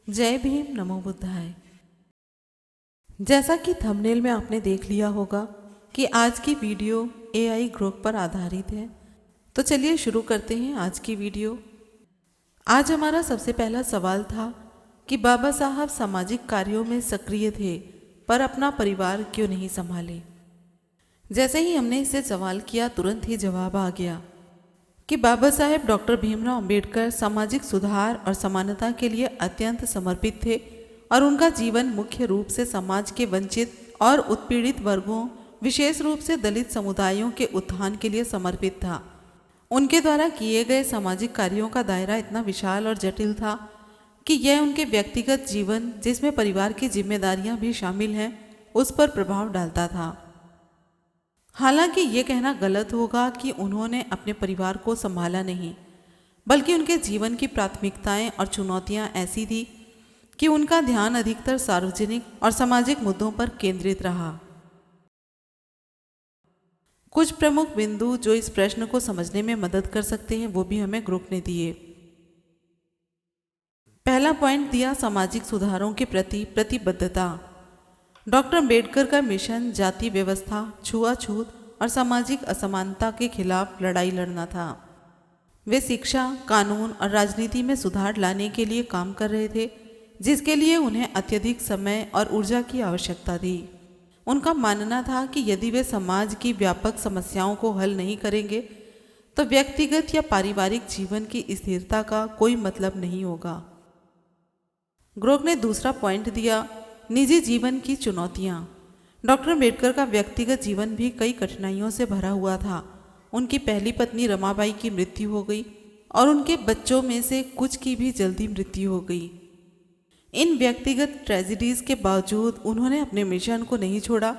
जय भीम, नमो बुद्धाय। जैसा कि थंबनेल में आपने देख लिया होगा कि आज की वीडियो एआई ग्रोक पर आधारित है। तो चलिए शुरू करते हैं आज की वीडियो। आज हमारा सबसे पहला सवाल था कि बाबा साहब सामाजिक कार्यों में सक्रिय थे पर अपना परिवार क्यों नहीं संभाले। जैसे ही हमने इसे सवाल किया तुरंत ही जवाब आ गया कि बाबा साहेब डॉक्टर भीमराव अंबेडकर सामाजिक सुधार और समानता के लिए अत्यंत समर्पित थे और उनका जीवन मुख्य रूप से समाज के वंचित और उत्पीड़ित वर्गों, विशेष रूप से दलित समुदायों के उत्थान के लिए समर्पित था। उनके द्वारा किए गए सामाजिक कार्यों का दायरा इतना विशाल और जटिल था कि यह उनके व्यक्तिगत जीवन, जिसमें परिवार की जिम्मेदारियां भी शामिल हैं, उस पर प्रभाव डालता था। हालांकि ये कहना गलत होगा कि उन्होंने अपने परिवार को संभाला नहीं, बल्कि उनके जीवन की प्राथमिकताएं और चुनौतियां ऐसी थी कि उनका ध्यान अधिकतर सार्वजनिक और सामाजिक मुद्दों पर केंद्रित रहा। कुछ प्रमुख बिंदु जो इस प्रश्न को समझने में मदद कर सकते हैं वो भी हमें ग्रुप ने दिए। पहला पॉइंट दिया सामाजिक सुधारों के प्रति प्रतिबद्धता। डॉक्टर अम्बेडकर का मिशन जाति व्यवस्था, छुआछूत और सामाजिक असमानता के खिलाफ लड़ाई लड़ना था। वे शिक्षा, कानून और राजनीति में सुधार लाने के लिए काम कर रहे थे, जिसके लिए उन्हें अत्यधिक समय और ऊर्जा की आवश्यकता थी। उनका मानना था कि यदि वे समाज की व्यापक समस्याओं को हल नहीं करेंगे तो व्यक्तिगत या पारिवारिक जीवन की स्थिरता का कोई मतलब नहीं होगा। ग्रोक ने दूसरा पॉइंट दिया निजी जीवन की चुनौतियाँ। डॉक्टर अम्बेडकर का व्यक्तिगत जीवन भी कई कठिनाइयों से भरा हुआ था। उनकी पहली पत्नी रमाबाई की मृत्यु हो गई और उनके बच्चों में से कुछ की भी जल्दी मृत्यु हो गई। इन व्यक्तिगत ट्रेजिडीज के बावजूद उन्होंने अपने मिशन को नहीं छोड़ा।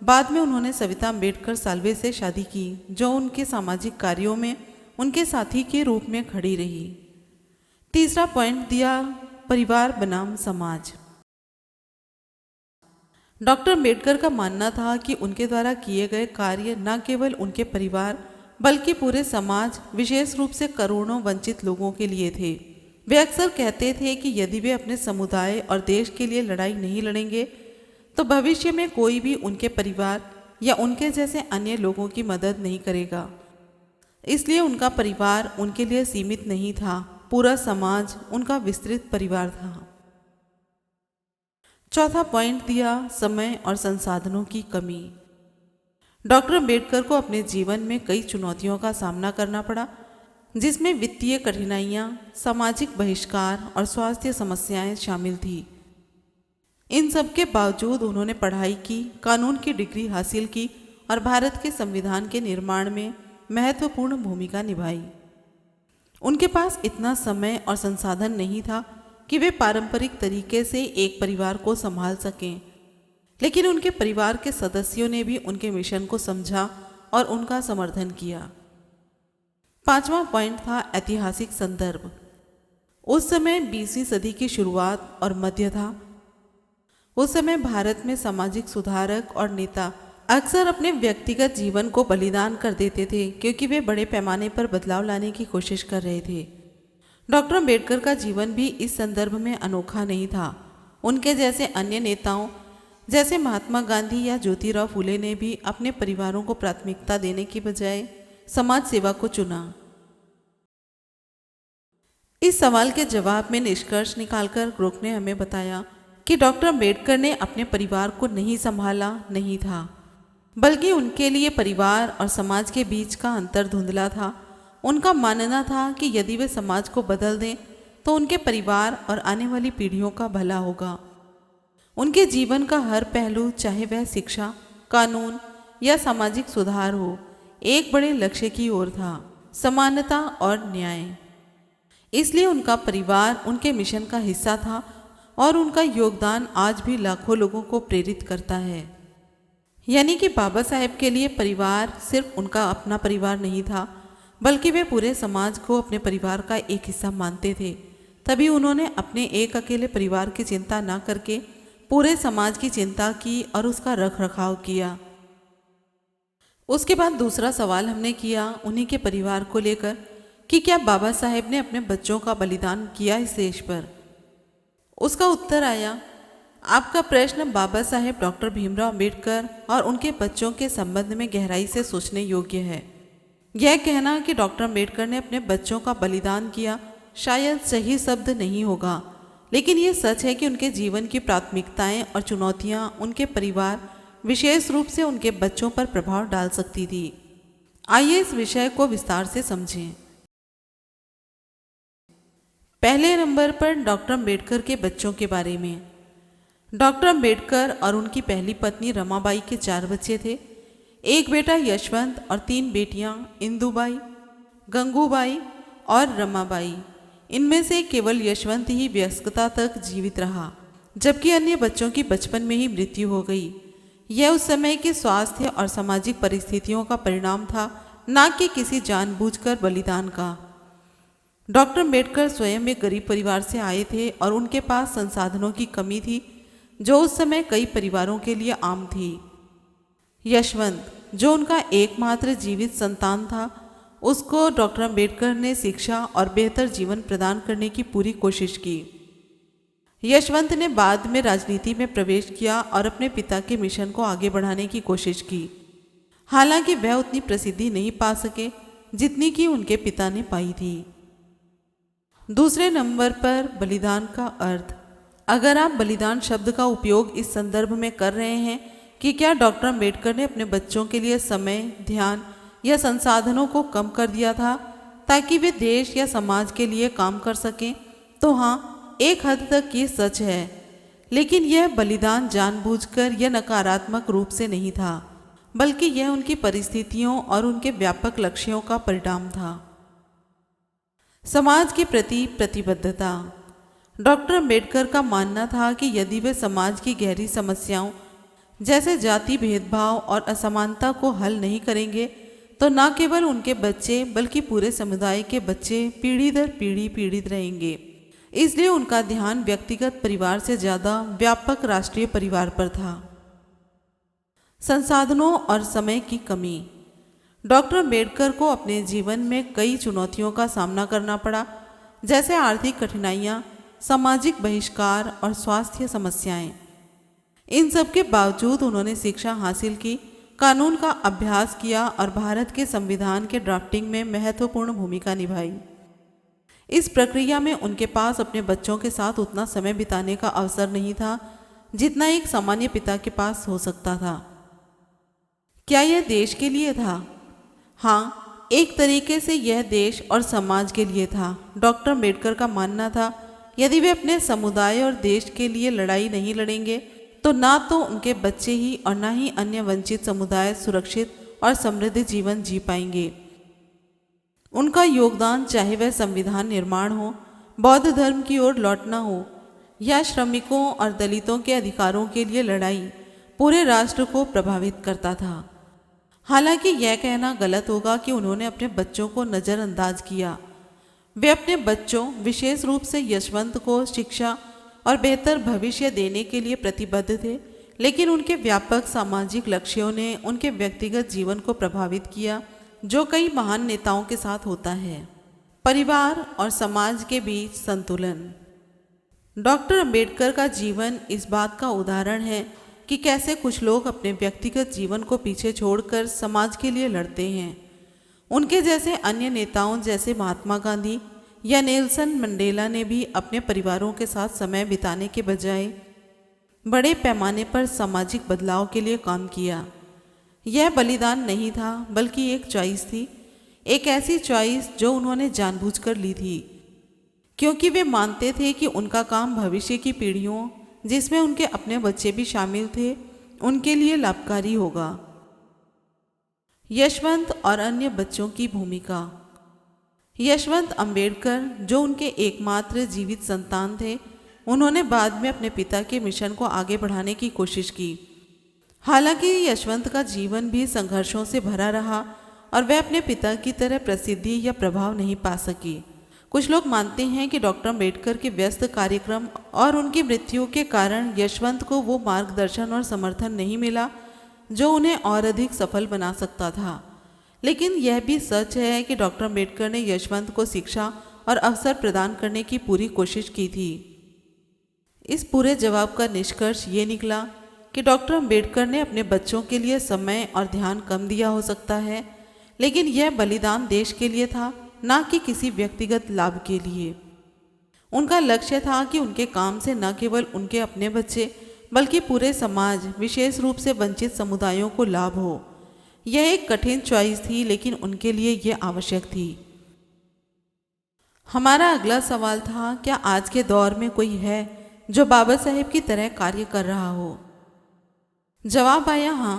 बाद में उन्होंने सविता अम्बेडकर साल्वे से शादी की, जो उनके सामाजिक कार्यों में उनके साथी के रूप में खड़ी रही। तीसरा पॉइंट दिया परिवार बनाम समाज। डॉक्टर अम्बेडकर का मानना था कि उनके द्वारा किए गए कार्य न केवल उनके परिवार बल्कि पूरे समाज, विशेष रूप से करोड़ों वंचित लोगों के लिए थे। वे अक्सर कहते थे कि यदि वे अपने समुदाय और देश के लिए लड़ाई नहीं लड़ेंगे तो भविष्य में कोई भी उनके परिवार या उनके जैसे अन्य लोगों की मदद नहीं करेगा। इसलिए उनका परिवार उनके लिए सीमित नहीं था, पूरा समाज उनका विस्तृत परिवार था। चौथा पॉइंट दिया समय और संसाधनों की कमी। डॉक्टर अम्बेडकर को अपने जीवन में कई चुनौतियों का सामना करना पड़ा, जिसमें वित्तीय कठिनाइयाँ, सामाजिक बहिष्कार और स्वास्थ्य समस्याएं शामिल थी। इन सब के बावजूद उन्होंने पढ़ाई की, कानून की डिग्री हासिल की और भारत के संविधान के निर्माण में महत्वपूर्ण भूमिका निभाई। उनके पास इतना समय और संसाधन नहीं था कि वे पारंपरिक तरीके से एक परिवार को संभाल सकें, लेकिन उनके परिवार के सदस्यों ने भी उनके मिशन को समझा और उनका समर्थन किया। पांचवा पॉइंट था ऐतिहासिक संदर्भ। उस समय 20वीं सदी की शुरुआत और मध्य था। उस समय भारत में सामाजिक सुधारक और नेता अक्सर अपने व्यक्तिगत जीवन को बलिदान कर देते थे क्योंकि वे बड़े पैमाने पर बदलाव लाने की कोशिश कर रहे थे। डॉक्टर अम्बेडकर का जीवन भी इस संदर्भ में अनोखा नहीं था। उनके जैसे अन्य नेताओं जैसे महात्मा गांधी या ज्योतिराव फुले ने भी अपने परिवारों को प्राथमिकता देने की बजाय समाज सेवा को चुना। इस सवाल के जवाब में निष्कर्ष निकालकर ग्रोक ने हमें बताया कि डॉक्टर अम्बेडकर ने अपने परिवार को नहीं संभाला नहीं था, बल्कि उनके लिए परिवार और समाज के बीच का अंतर धुंधला था। उनका मानना था कि यदि वे समाज को बदल दें तो उनके परिवार और आने वाली पीढ़ियों का भला होगा। उनके जीवन का हर पहलू, चाहे वह शिक्षा, कानून या सामाजिक सुधार हो, एक बड़े लक्ष्य की ओर था, समानता और न्याय। इसलिए उनका परिवार उनके मिशन का हिस्सा था और उनका योगदान आज भी लाखों लोगों को प्रेरित करता है। यानी कि बाबा साहेब के लिए परिवार सिर्फ उनका अपना परिवार नहीं था, बल्कि वे पूरे समाज को अपने परिवार का एक हिस्सा मानते थे। तभी उन्होंने अपने एक अकेले परिवार की चिंता न करके पूरे समाज की चिंता की और उसका रख रखाव किया। उसके बाद दूसरा सवाल हमने किया उन्हीं के परिवार को लेकर कि क्या बाबा साहेब ने अपने बच्चों का बलिदान किया इस देश पर। उसका उत्तर आया, आपका प्रश्न बाबा साहेब डॉक्टर भीमराव अंबेडकर और उनके बच्चों के संबंध में गहराई से सोचने योग्य है। यह कहना कि डॉक्टर अंबेडकर ने अपने बच्चों का बलिदान किया शायद सही शब्द नहीं होगा, लेकिन ये सच है कि उनके जीवन की प्राथमिकताएं और चुनौतियां उनके परिवार, विशेष रूप से उनके बच्चों पर प्रभाव डाल सकती थी। आइए इस विषय को विस्तार से समझें। पहले नंबर पर डॉक्टर अंबेडकर के बच्चों के बारे में। डॉक्टर अंबेडकर और उनकी पहली पत्नी रमाबाई के 4 बच्चे थे। एक बेटा यशवंत और 3 बेटियां इंदुबाई, गंगूबाई और रमाबाई। इनमें से केवल यशवंत ही वयस्कता तक जीवित रहा, जबकि अन्य बच्चों की बचपन में ही मृत्यु हो गई। यह उस समय के स्वास्थ्य और सामाजिक परिस्थितियों का परिणाम था, न कि किसी जानबूझकर बलिदान का। डॉक्टर अंबेडकर स्वयं एक गरीब परिवार से आए थे और उनके पास संसाधनों की कमी थी, जो उस समय कई परिवारों के लिए आम थी। यशवंत, जो उनका एकमात्र जीवित संतान था, उसको डॉक्टर अंबेडकर ने शिक्षा और बेहतर जीवन प्रदान करने की पूरी कोशिश की। यशवंत ने बाद में राजनीति में प्रवेश किया और अपने पिता के मिशन को आगे बढ़ाने की कोशिश की। हालांकि वह उतनी प्रसिद्धि नहीं पा सके जितनी कि उनके पिता ने पाई थी। दूसरे नंबर पर बलिदान का अर्थ। अगर आप बलिदान शब्द का उपयोग इस संदर्भ में कर रहे हैं कि क्या डॉक्टर अंबेडकर ने अपने बच्चों के लिए समय, ध्यान या संसाधनों को कम कर दिया था ताकि वे देश या समाज के लिए काम कर सकें, तो हाँ, एक हद तक ये सच है। लेकिन यह बलिदान जानबूझकर या नकारात्मक रूप से नहीं था, बल्कि यह उनकी परिस्थितियों और उनके व्यापक लक्ष्यों का परिणाम था। समाज के प्रति प्रतिबद्धता। डॉक्टर अंबेडकर का मानना था कि यदि वे समाज की गहरी समस्याओं जैसे जाति भेदभाव और असमानता को हल नहीं करेंगे, तो न केवल उनके बच्चे बल्कि पूरे समुदाय के बच्चे पीढ़ी दर पीढ़ी पीड़ित रहेंगे। इसलिए उनका ध्यान व्यक्तिगत परिवार से ज़्यादा व्यापक राष्ट्रीय परिवार पर था। संसाधनों और समय की कमी। डॉक्टर अंबेडकर को अपने जीवन में कई चुनौतियों का सामना करना पड़ा, जैसे आर्थिक कठिनाइयाँ, सामाजिक बहिष्कार और स्वास्थ्य समस्याएं। इन सब के बावजूद उन्होंने शिक्षा हासिल की, कानून का अभ्यास किया और भारत के संविधान के ड्राफ्टिंग में महत्वपूर्ण भूमिका निभाई। इस प्रक्रिया में उनके पास अपने बच्चों के साथ उतना समय बिताने का अवसर नहीं था जितना एक सामान्य पिता के पास हो सकता था। क्या यह देश के लिए था? हाँ, एक तरीके से यह देश और समाज के लिए था। डॉक्टर अंबेडकर का मानना था, यदि वे अपने समुदाय और देश के लिए लड़ाई नहीं लड़ेंगे तो ना तो उनके बच्चे ही और ना ही अन्य वंचित समुदाय सुरक्षित और समृद्ध जीवन जी पाएंगे। उनका योगदान, चाहे वह संविधान निर्माण हो, बौद्ध धर्म की ओर लौटना हो या श्रमिकों और दलितों के अधिकारों के लिए लड़ाई, पूरे राष्ट्र को प्रभावित करता था। हालांकि यह कहना गलत होगा कि उन्होंने अपने बच्चों को नज़रअंदाज किया। वे अपने बच्चों, विशेष रूप से यशवंत को शिक्षा और बेहतर भविष्य देने के लिए प्रतिबद्ध थे, लेकिन उनके व्यापक सामाजिक लक्ष्यों ने उनके व्यक्तिगत जीवन को प्रभावित किया, जो कई महान नेताओं के साथ होता है। परिवार और समाज के बीच संतुलन। डॉक्टर अंबेडकर का जीवन इस बात का उदाहरण है कि कैसे कुछ लोग अपने व्यक्तिगत जीवन को पीछे छोड़कर समाज के लिए लड़ते हैं। उनके जैसे अन्य नेताओं जैसे महात्मा गांधी या नेल्सन मंडेला ने भी अपने परिवारों के साथ समय बिताने के बजाय बड़े पैमाने पर सामाजिक बदलाव के लिए काम किया। यह बलिदान नहीं था, बल्कि एक चॉइस थी, एक ऐसी चॉइस जो उन्होंने जानबूझकर ली थी, क्योंकि वे मानते थे कि उनका काम भविष्य की पीढ़ियों, जिसमें उनके अपने बच्चे भी शामिल थे, उनके लिए लाभकारी होगा। यशवंत और अन्य बच्चों की भूमिका। यशवंत अंबेडकर, जो उनके एकमात्र जीवित संतान थे, उन्होंने बाद में अपने पिता के मिशन को आगे बढ़ाने की कोशिश की। हालांकि यशवंत का जीवन भी संघर्षों से भरा रहा और वह अपने पिता की तरह प्रसिद्धि या प्रभाव नहीं पा सकी। कुछ लोग मानते हैं कि डॉक्टर अंबेडकर के व्यस्त कार्यक्रम और उनकी मृत्यु के कारण यशवंत को वो मार्गदर्शन और समर्थन नहीं मिला जो उन्हें और अधिक सफल बना सकता था। लेकिन यह भी सच है कि डॉक्टर अंबेडकर ने यशवंत को शिक्षा और अवसर प्रदान करने की पूरी कोशिश की थी। इस पूरे जवाब का निष्कर्ष ये निकला कि डॉक्टर अंबेडकर ने अपने बच्चों के लिए समय और ध्यान कम दिया हो सकता है, लेकिन यह बलिदान देश के लिए था, ना कि किसी व्यक्तिगत लाभ के लिए। उनका लक्ष्य था कि उनके काम से न केवल उनके अपने बच्चे बल्कि पूरे समाज, विशेष रूप से वंचित समुदायों को लाभ हो। यह एक कठिन चॉइस थी, लेकिन उनके लिए यह आवश्यक थी। हमारा अगला सवाल था, क्या आज के दौर में कोई है जो बाबा साहेब की तरह कार्य कर रहा हो? जवाब आया हाँ।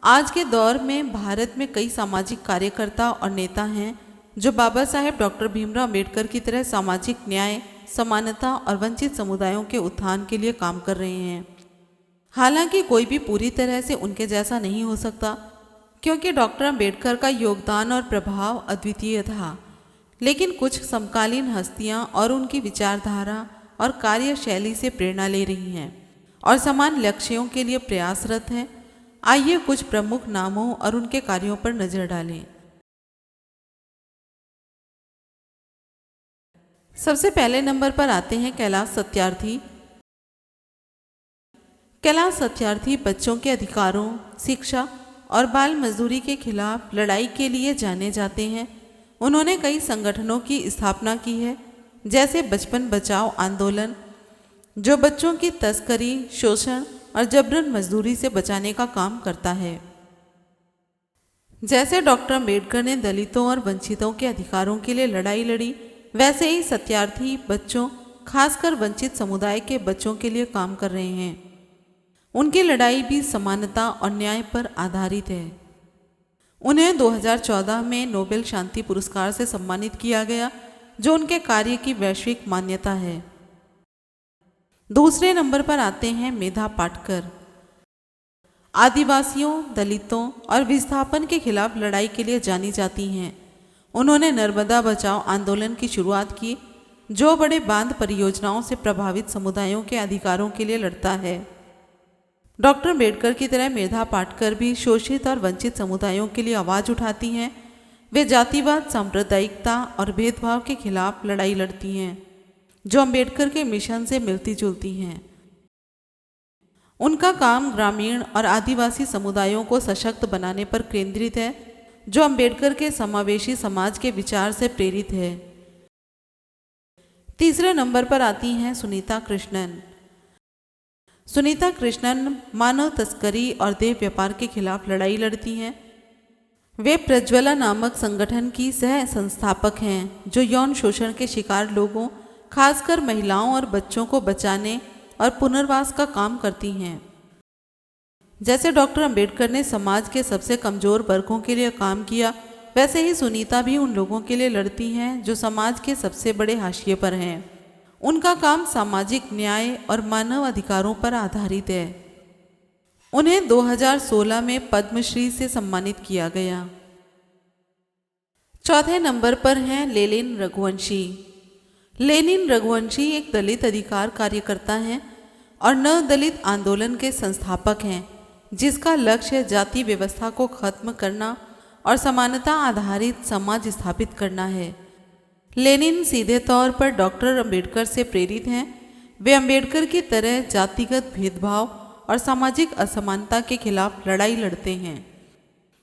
आज के दौर में भारत में कई सामाजिक कार्यकर्ता और नेता हैं जो बाबा साहेब डॉक्टर भीमराव अम्बेडकर की तरह सामाजिक न्याय, समानता और वंचित समुदायों के उत्थान के लिए काम कर रहे हैं। हालांकि कोई भी पूरी तरह से उनके जैसा नहीं हो सकता, क्योंकि डॉक्टर अम्बेडकर का योगदान और प्रभाव अद्वितीय था, लेकिन कुछ समकालीन हस्तियां और उनकी विचारधारा और कार्यशैली से प्रेरणा ले रही हैं और समान लक्ष्यों के लिए प्रयासरत हैं। आइए कुछ प्रमुख नामों और उनके कार्यों पर नजर डालें। सबसे पहले नंबर पर आते हैं कैलाश सत्यार्थी। कैलाश सत्यार्थी बच्चों के अधिकारों, शिक्षा और बाल मजदूरी के खिलाफ लड़ाई के लिए जाने जाते हैं। उन्होंने कई संगठनों की स्थापना की है, जैसे बचपन बचाओ आंदोलन, जो बच्चों की तस्करी, शोषण और जबरन मजदूरी से बचाने का काम करता है। जैसे डॉक्टर अम्बेडकर ने दलितों और वंचितों के अधिकारों के लिए लड़ाई लड़ी, वैसे ही सत्यार्थी बच्चों, खासकर वंचित समुदाय के बच्चों के लिए काम कर रहे हैं। उनकी लड़ाई भी समानता और न्याय पर आधारित है। उन्हें 2014 में नोबेल शांति पुरस्कार से सम्मानित किया गया, जो उनके कार्य की वैश्विक मान्यता है। दूसरे नंबर पर आते हैं मेधा पाटकर। आदिवासियों, दलितों और विस्थापन के खिलाफ लड़ाई के लिए जानी जाती हैं। उन्होंने नर्मदा बचाओ आंदोलन की शुरुआत की, जो बड़े बांध परियोजनाओं से प्रभावित समुदायों के अधिकारों के लिए लड़ता है। डॉक्टर अम्बेडकर की तरह मेधा पाटकर भी शोषित और वंचित समुदायों के लिए आवाज़ उठाती हैं। वे जातिवाद, सांप्रदायिकता और भेदभाव के खिलाफ लड़ाई लड़ती हैं, जो अम्बेडकर के मिशन से मिलती जुलती हैं। उनका काम ग्रामीण और आदिवासी समुदायों को सशक्त बनाने पर केंद्रित है, जो अम्बेडकर के समावेशी समाज के विचार से प्रेरित है। तीसरे नंबर पर आती हैं सुनीता कृष्णन। सुनीता कृष्णन मानव तस्करी और देह व्यापार के खिलाफ लड़ाई लड़ती हैं। वे प्रज्वला नामक संगठन की सह संस्थापक हैं, जो यौन शोषण के शिकार लोगों, खासकर महिलाओं और बच्चों को बचाने और पुनर्वास का काम करती हैं। जैसे डॉक्टर अम्बेडकर ने समाज के सबसे कमज़ोर वर्गों के लिए काम किया, वैसे ही सुनीता भी उन लोगों के लिए लड़ती हैं जो समाज के सबसे बड़े हाशिए पर हैं। उनका काम सामाजिक न्याय और मानव अधिकारों पर आधारित है। उन्हें 2016 में पद्मश्री से सम्मानित किया गया। चौथे नंबर पर हैं लेनिन रघुवंशी। लेनिन रघुवंशी एक दलित अधिकार कार्यकर्ता हैं और नव दलित आंदोलन के संस्थापक हैं, जिसका लक्ष्य जाति व्यवस्था को खत्म करना और समानता आधारित समाज स्थापित करना है। लेनिन सीधे तौर पर डॉक्टर अम्बेडकर से प्रेरित हैं। वे अम्बेडकर की तरह जातिगत भेदभाव और सामाजिक असमानता के खिलाफ लड़ाई लड़ते हैं।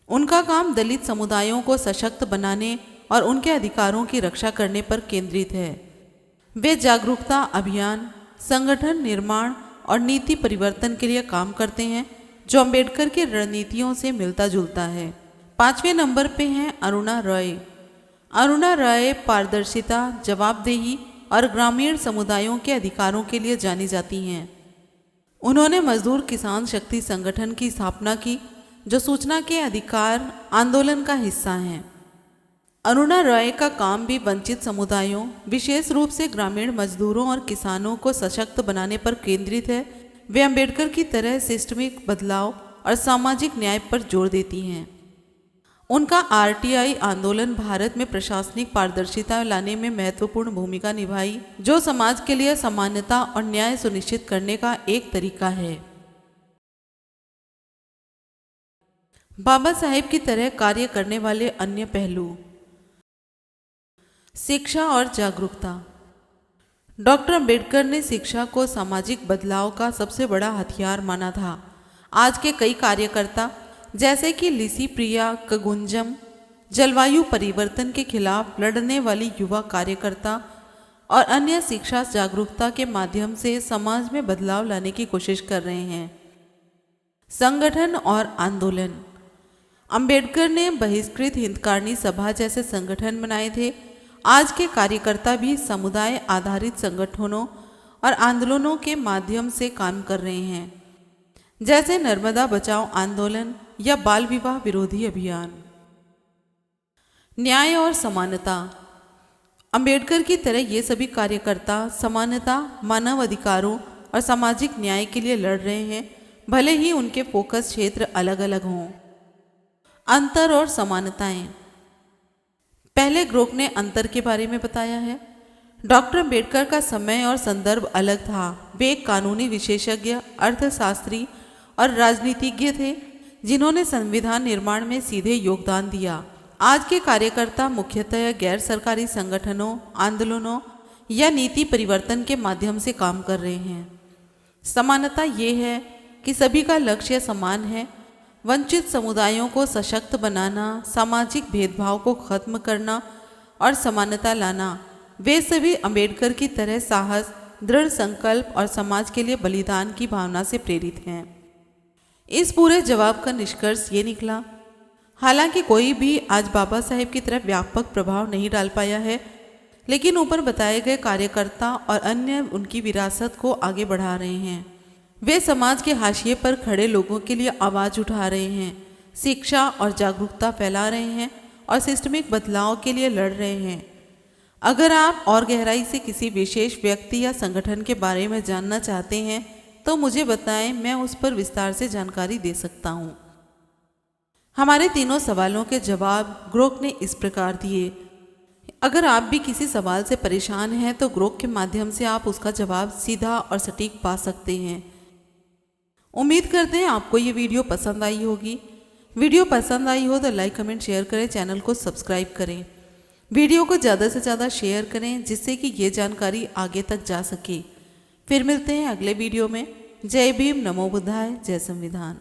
उनका काम दलित समुदायों को सशक्त बनाने और उनके अधिकारों की रक्षा करने पर केंद्रित है। वे जागरूकता अभियान, संगठन निर्माण और नीति परिवर्तन के लिए काम करते हैं, जो अम्बेडकर की रणनीतियों से मिलता जुलता है। पांचवें नंबर पे हैं अरुणा रॉय। अरुणा रॉय पारदर्शिता, जवाबदेही और ग्रामीण समुदायों के अधिकारों के लिए जानी जाती हैं। उन्होंने मजदूर किसान शक्ति संगठन की स्थापना की, जो सूचना के अधिकार आंदोलन का हिस्सा हैं। अरुणा रॉय का काम भी वंचित समुदायों, विशेष रूप से ग्रामीण मजदूरों और किसानों को सशक्त बनाने पर केंद्रित है। वे अम्बेडकर की तरह सिस्टमिक बदलाव और सामाजिक न्याय पर जोर देती हैं। उनका आरटीआई आंदोलन भारत में प्रशासनिक पारदर्शिता लाने में महत्वपूर्ण भूमिका निभाई, जो समाज के लिए समानता और न्याय सुनिश्चित करने का एक तरीका है। बाबा साहेब की तरह कार्य करने वाले अन्य पहलू। शिक्षा और जागरूकता। डॉक्टर अंबेडकर ने शिक्षा को सामाजिक बदलाव का सबसे बड़ा हथियार माना था। आज के कई कार्यकर्ता जैसे कि लिसी प्रिया कगुंजम जलवायु परिवर्तन के खिलाफ लड़ने वाली युवा कार्यकर्ता और अन्य शिक्षा जागरूकता के माध्यम से समाज में बदलाव लाने की कोशिश कर रहे हैं। संगठन और आंदोलन। अंबेडकर ने बहिष्कृत हिंदकारनी सभा जैसे संगठन बनाए थे। आज के कार्यकर्ता भी समुदाय आधारित संगठनों और आंदोलनों के माध्यम से काम कर रहे हैं, जैसे नर्मदा बचाओ आंदोलन या बाल विवाह विरोधी अभियान। न्याय और समानता। अंबेडकर की तरह ये सभी कार्यकर्ता समानता, मानव अधिकारों और सामाजिक न्याय के लिए लड़ रहे हैं, भले ही उनके फोकस क्षेत्र अलग अलग हों। अंतर और समानताएं। पहले ग्रोक ने अंतर के बारे में बताया है। डॉक्टर अंबेडकर का समय और संदर्भ अलग था। वे एक कानूनी विशेषज्ञ, अर्थशास्त्री और राजनीतिज्ञ थे जिन्होंने संविधान निर्माण में सीधे योगदान दिया। आज के कार्यकर्ता मुख्यतः गैर सरकारी संगठनों, आंदोलनों या नीति परिवर्तन के माध्यम से काम कर रहे हैं। समानता ये है कि सभी का लक्ष्य समान है, वंचित समुदायों को सशक्त बनाना, सामाजिक भेदभाव को खत्म करना और समानता लाना। वे सभी अंबेडकर की तरह साहस, दृढ़ संकल्प और समाज के लिए बलिदान की भावना से प्रेरित हैं। इस पूरे जवाब का निष्कर्ष ये निकला, हालांकि कोई भी आज बाबा साहेब की तरह व्यापक प्रभाव नहीं डाल पाया है, लेकिन ऊपर बताए गए कार्यकर्ता और अन्य उनकी विरासत को आगे बढ़ा रहे हैं। वे समाज के हाशिए पर खड़े लोगों के लिए आवाज़ उठा रहे हैं, शिक्षा और जागरूकता फैला रहे हैं और सिस्टमिक बदलाव के लिए लड़ रहे हैं। अगर आप और गहराई से किसी विशेष व्यक्ति या संगठन के बारे में जानना चाहते हैं तो मुझे बताएं, मैं उस पर विस्तार से जानकारी दे सकता हूँ। हमारे तीनों सवालों के जवाब ग्रोक ने इस प्रकार दिए। अगर आप भी किसी सवाल से परेशान हैं तो ग्रोक के माध्यम से आप उसका जवाब सीधा और सटीक पा सकते हैं। उम्मीद करते हैं आपको ये वीडियो पसंद आई होगी। वीडियो पसंद आई हो तो लाइक, कमेंट, शेयर करें, चैनल को सब्सक्राइब करें। वीडियो को ज़्यादा से ज़्यादा शेयर करें जिससे कि ये जानकारी आगे तक जा सके। फिर मिलते हैं अगले वीडियो में। जय भीम, नमो बुद्धाय, जय संविधान।